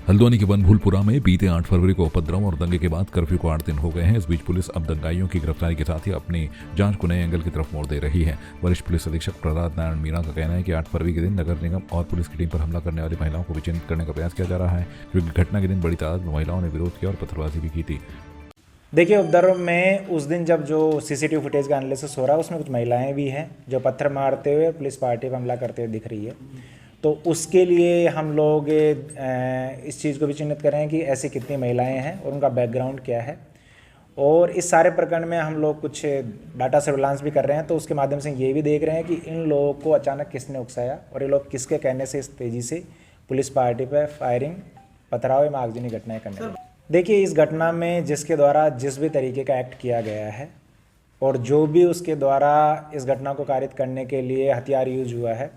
हल्द्वानी के बनभूलपुरा में बीते 8 फरवरी को उपद्रव और दंगे के बाद कर्फ्यू को 8 दिन हो गए हैं। इस बीच पुलिस अब दंगाइयों की गिरफ्तारी के साथ ही अपनी जांच को नए एंगल की तरफ मोड़ दे रही है। वरिष्ठ पुलिस अधीक्षक प्रहलाद नारायण मीणा का कहना है कि 8 फरवरी के दिन नगर निगम और पुलिस की टीम पर हमला करने वाली महिलाओं को भी चिन्हित करने का प्रयास किया जा रहा है, क्योंकि घटना के दिन बड़ी तादाद में महिलाओं ने विरोध किया और पत्थरबाजी भी की थी। देखिए, उपद्रव में उस दिन जब जो सीसीटीवी फुटेज का एनालिसिस हो रहा है उसमें कुछ महिलाएं भी हैं जो पत्थर मारते हुए पुलिस पार्टी पर हमला करते हुए दिख रही है। तो उसके लिए हम लोग इस चीज़ को भी चिन्हित कर रहे हैं कि ऐसी कितनी महिलाएं हैं और उनका बैकग्राउंड क्या है। और इस सारे प्रकरण में हम लोग कुछ डाटा सर्विलांस भी कर रहे हैं, तो उसके माध्यम से ये भी देख रहे हैं कि इन लोगों को अचानक किसने उकसाया और ये लोग किसके कहने से इस तेज़ी से पुलिस पार्टी पर फायरिंग, पथराव या आगजनी घटनाएँ करने लगे। देखिए, इस घटना में जिसके द्वारा जिस भी तरीके का एक्ट किया गया है और जो भी उसके द्वारा इस घटना को कारित करने के लिए हथियार यूज हुआ है,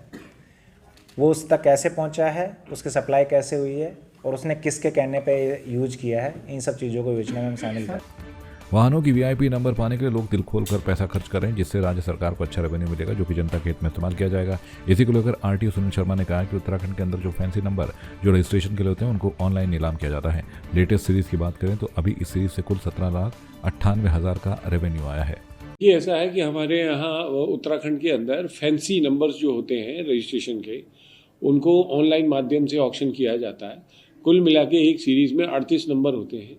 वो उस तक कैसे पहुंचा है, उसकी सप्लाई कैसे हुई है और उसने किसके कहने पे यूज किया है, इन सब चीज़ों को योजना में हम शामिल करें। वाहनों की वीआईपी नंबर पाने के लिए लोग दिल खोल कर पैसा खर्च कर रहे हैं, जिससे राज्य सरकार को अच्छा रेवेन्यू मिलेगा, जो कि जनता के हित में इस्तेमाल किया जाएगा। इसी को लेकर आरटीओ सुनील शर्मा ने कहा कि उत्तराखंड के अंदर जो फैंसी नंबर जो रजिस्ट्रेशन के लिए होते हैं उनको ऑनलाइन नीलाम किया जाता है। लेटेस्ट सीरीज की बात करें तो अभी इस सीरीज से कुल 17,98,000 का रेवेन्यू आया है। ये ऐसा है कि हमारे यहाँ उत्तराखंड के अंदर फैंसी नंबर्स जो होते हैं रजिस्ट्रेशन के, उनको ऑनलाइन माध्यम से ऑक्शन किया जाता है। कुल मिला के एक सीरीज़ में 38 नंबर होते हैं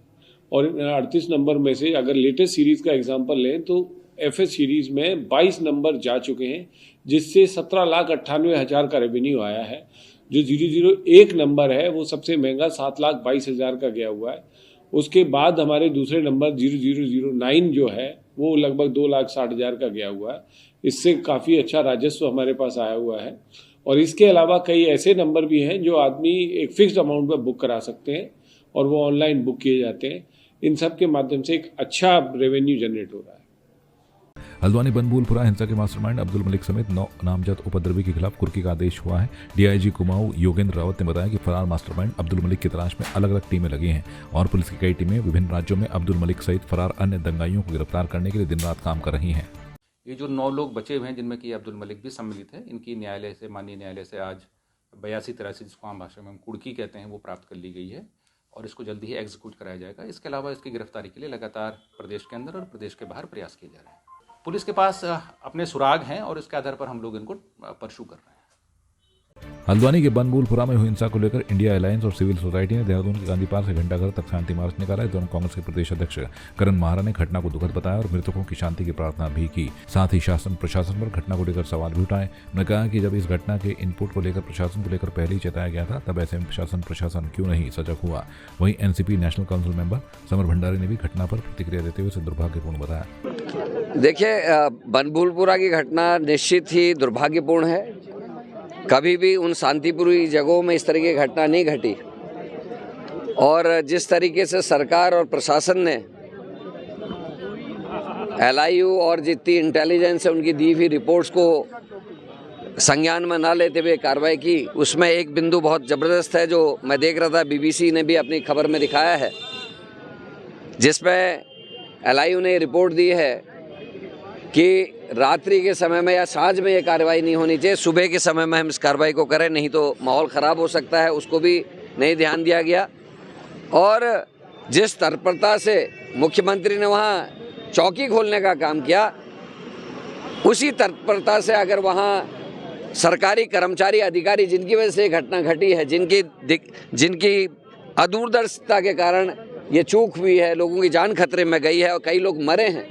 और इन 38 नंबर में से अगर लेटेस्ट सीरीज़ का एग्जांपल लें तो एफएस सीरीज़ में 22 नंबर जा चुके हैं, जिससे 17,98,000 का रेवेन्यू आया है। जो 001 नंबर है वो सबसे महंगा 7,22,000 का गया हुआ है। उसके बाद हमारे दूसरे नंबर 0009 जो है वो लगभग 2,60,000 का गया हुआ है। इससे काफ़ी अच्छा राजस्व हमारे पास आया हुआ है। और इसके अलावा कई ऐसे नंबर भी हैं जो आदमी एक फिक्स्ड अमाउंट पर बुक करा सकते हैं और वो ऑनलाइन बुक किए जाते हैं। इन सब के माध्यम से एक अच्छा रेवेन्यू जनरेट हो रहा है। हल्द्वानी बनभूलपुरा हिंसा के मास्टरमाइंड अब्दुल मलिक समेत 9 नामजद उपद्रवी के खिलाफ कुर्की का आदेश हुआ है। डीआईजी कुमाऊं योगेंद्र रावत ने बताया कि फरार मास्टरमाइंड अब्दुल मलिक की तलाश में अलग अलग टीमें लगी हैं और पुलिस की कई टीमें विभिन्न राज्यों में अब्दुल मलिक सहित फरार अन्य दंगाइयों को गिरफ्तार करने के लिए दिन रात काम कर रही हैं। ये जो 9 लोग बचे हुए हैं जिनमें कि अब्दुल मलिक भी सम्मिलित है, इनकी माननीय न्यायालय से आज 82-83 जिसको हम भाषा में कुर्की कहते हैं वो प्राप्त कर ली गई है और इसको जल्दी ही एग्जीक्यूट कराया जाएगा। इसके अलावा इसकी गिरफ्तारी के लिए लगातार प्रदेश के अंदर और प्रदेश के बाहर प्रयास किए जा रहे हैं। पुलिस के पास अपने सुराग हैं और इसके आधार पर हम लोग इनको परसू कर रहे हैं। हल्द्वानी के बनभूलपुरा में हुई हिंसा को लेकर इंडिया अलायंस और सिविल सोसाइटी ने देहरादून के गांधी पार्क से घंटाघर तक शांति मार्च निकाला। इस दौरान कांग्रेस के प्रदेश अध्यक्ष करण महारा ने घटना को दुखद बताया और मृतकों की शांति की प्रार्थना भी की। साथ ही शासन प्रशासन पर घटना को लेकर सवाल भी उठाए। उन्होंने कहा कि जब इस घटना के इनपुट को लेकर प्रशासन को लेकर पहले ही चेताया गया था, तब ऐसे में प्रशासन क्यों नहीं सजग हुआ। वहीं NCP national council member summer Bhandari ने भी घटना पर प्रतिक्रिया देते हुए इसे दुर्भाग्यपूर्ण बताया। देखिए, बनभूलपुरा की घटना निश्चित ही दुर्भाग्यपूर्ण है। कभी भी उन शांतिपूर्ण जगहों में इस तरह की घटना नहीं घटी और जिस तरीके से सरकार और प्रशासन ने एलआईयू और जितनी इंटेलिजेंस है उनकी दी हुई रिपोर्ट्स को संज्ञान में ना लेते हुए कार्रवाई की, उसमें एक बिंदु बहुत ज़बरदस्त है जो मैं देख रहा था, बीबीसी ने भी अपनी खबर में दिखाया है, जिसमें एलआईयू ने रिपोर्ट दी है कि रात्रि के समय में या साँझ में ये कार्रवाई नहीं होनी चाहिए, सुबह के समय में हम इस कार्रवाई को करें, नहीं तो माहौल ख़राब हो सकता है। उसको भी नहीं ध्यान दिया गया और जिस तत्परता से मुख्यमंत्री ने वहाँ चौकी खोलने का काम किया, उसी तत्परता से अगर वहाँ सरकारी कर्मचारी अधिकारी जिनकी वजह से ये घटना घटी है, जिनकी अदूरदर्शिता के कारण ये चूक हुई है, लोगों की जान खतरे में गई है और कई लोग मरे हैं,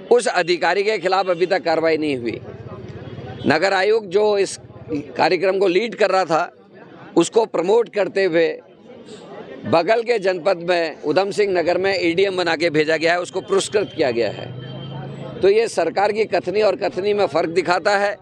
उस अधिकारी के खिलाफ अभी तक कार्रवाई नहीं हुई। नगर आयुक्त जो इस कार्यक्रम को लीड कर रहा था, उसको प्रमोट करते हुए बगल के जनपद में उधम सिंह नगर में एडीएम बना के भेजा गया है, उसको पुरस्कृत किया गया है। तो ये सरकार की कथनी और कथनी में फ़र्क दिखाता है।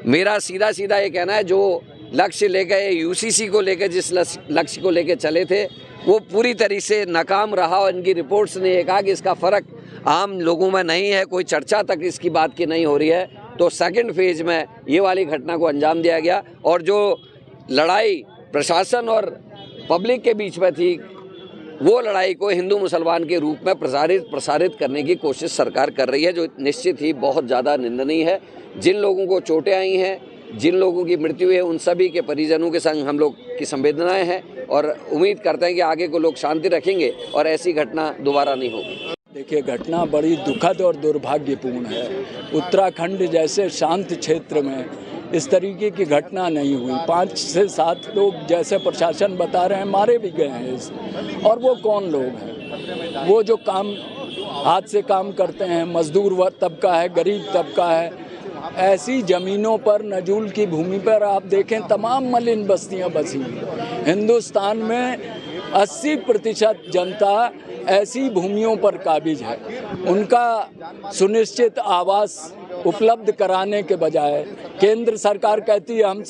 मेरा सीधा ये कहना है, जो लक्ष्य लेकर यूसीसी को लेकर जिस लक्ष्य को लेकर चले थे वो पूरी तरीके से नाकाम रहा और इनकी रिपोर्ट्स ने ये कहा कि इसका फ़र्क आम लोगों में नहीं है, कोई चर्चा तक इसकी बात की नहीं हो रही है। तो सेकंड फेज में ये वाली घटना को अंजाम दिया गया और जो लड़ाई प्रशासन और पब्लिक के बीच में थी, वो लड़ाई को हिंदू मुसलमान के रूप में प्रसारित करने की कोशिश सरकार कर रही है, जो निश्चित ही बहुत ज़्यादा निंदनीय है। जिन लोगों को चोटें आई हैं, जिन लोगों की मृत्यु है, उन सभी के परिजनों के संग हम लोग की संवेदनाएं हैं। और उम्मीद करते हैं कि आगे को लोग शांति रखेंगे और ऐसी घटना दोबारा नहीं होगी। देखिए, घटना बड़ी दुखद और दुर्भाग्यपूर्ण है। उत्तराखंड जैसे शांत क्षेत्र में इस तरीके की घटना नहीं हुई। 5 से 7 लोग जैसे प्रशासन बता रहे हैं मारे भी गए हैं इसमें। और वो कौन लोग हैं? वो जो काम हाथ से काम करते हैं, मजदूर वर्ग तबका है, गरीब तबका है। ऐसी ज़मीनों पर, नजूल की भूमि पर आप देखें तमाम मलिन बस्तियां बसी हुई। हिंदुस्तान में 80% जनता ऐसी भूमियों पर काबिज है। उनका सुनिश्चित आवास उपलब्ध कराने के बजाय केंद्र सरकार कहती है हम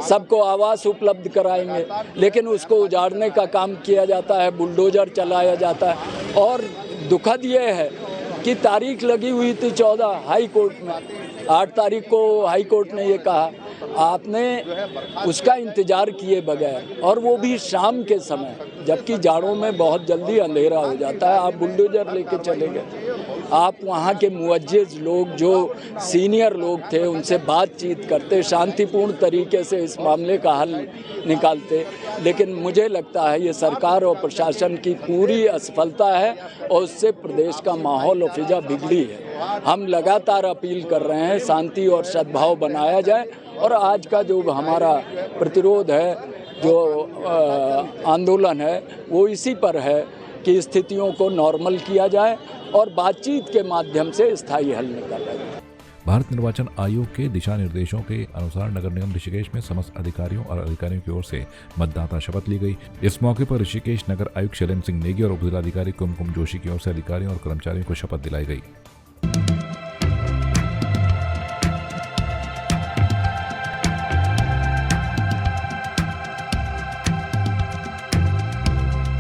सबको आवास उपलब्ध कराएंगे, लेकिन उसको उजाड़ने का काम किया जाता है, बुलडोजर चलाया जाता है। और दुखद ये है कि तारीख लगी हुई थी 14 हाई कोर्ट में, 8 तारीख को हाई कोर्ट ने ये कहा, आपने उसका इंतज़ार किए बगैर, और वो भी शाम के समय, जबकि जाड़ों में बहुत जल्दी अंधेरा हो जाता है, आप बुलडोजर लेके चले गए। आप वहाँ के मुअज्जिज़ लोग जो सीनियर लोग थे उनसे बातचीत करते, शांतिपूर्ण तरीके से इस मामले का हल निकालते, लेकिन मुझे लगता है ये सरकार और प्रशासन की पूरी असफलता है और उससे प्रदेश का माहौल और फिजा बिगड़ी है। हम लगातार अपील कर रहे हैं शांति और सद्भाव बनाया जाए, और आज का जो हमारा प्रतिरोध है, जो आंदोलन है, वो इसी पर है कि स्थितियों को नॉर्मल किया जाए और बातचीत के माध्यम से स्थायी हल निकाला जाए। भारत निर्वाचन आयोग के दिशा निर्देशों के अनुसार नगर निगम ऋषिकेश में समस्त अधिकारियों और अधिकारियों की ओर से मतदाता शपथ ली गई। इस मौके पर ऋषिकेश नगर आयुक्त शैलेंद्र सिंह नेगी और उप जिलाधिकारी कुमकुम जोशी की ओर से अधिकारियों और कर्मचारियों को शपथ दिलाई गई।